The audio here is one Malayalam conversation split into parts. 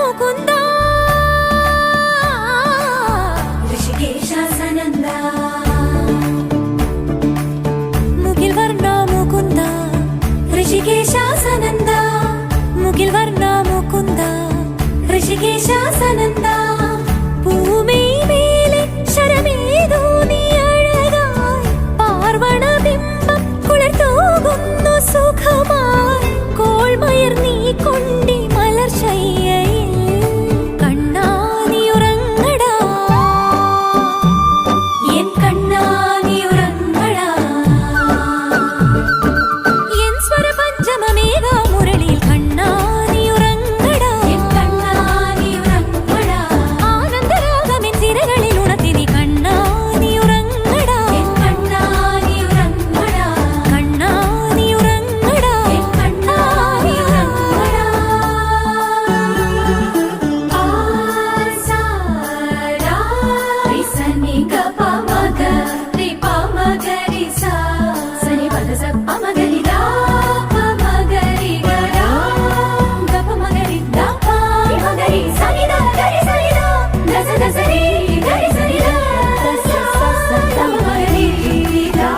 മുകുന്ദ ഋഷികേശാസനന്ദ മുകിൽ വർണ്ണ മുകുന്ദ ഋഷികേശാസനന്ദ മുകിൽ വർണ്ണ മുകുന്ദ ഋഷികേശാസനന്ദ ഭൂമി മേലെ ശരമേതോ നീ അഴകായി പാർവണ ബിംബം കുളിർത്തൂകുന്നു സുഖമായി കോൾമയർ നീ കൊണ്ടി മലർശയ്യയിൽ കണ്ണാ നീ ഉറങ്ങടാ എൻ കണ്ണാ നീ ഉറങ്ങടാ എൻ സ്വര പഞ്ചമമേഘ മുരളിയിൽ കണ്ണാ നീ ഉറങ്ങടാ എൻ കണ്ണാ നീ ഉറങ്ങടാ ആനന്ദരാഗമെൻ സിരകളിൽ ഉണർത്തി നീ കണ്ണാ നീ ഉറങ്ങടാ എൻ കണ്ണാ നീ ഉറങ്ങടാ കണ്ണാ നീ ഉറങ്ങടാ എൻ കണ്ണാ നീ ഉറങ്ങടാ ആസാരാ റിസനി ഗപമഗ രിപമഗരി സാ സനി പദസ പമഗരി ദാ പമഗരി ഗരാ ഗപമഗരി ദാ പമഗരി സനി ദാ ഗരി സനി ദാ ദസ ദസരി ഗരി സനി ദാ ദസ സസ പമഗരി ദാ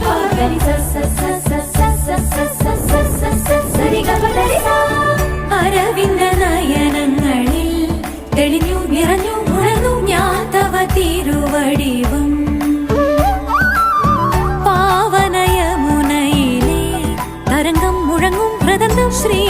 പമഗരി സസ സസ സസ സസ സസ സരി ഗപദരി സാ അരവിന്ദ നയനങ്ങളിൽ തെളിഞ്ഞു നിറഞ്ഞു ഉണർന്നു ഞാൻ തവ തിരുവടിവും പാവനയമുനയിലെ തരംഗം മുഴങ്ങും മൃദന്തം ശ്രീ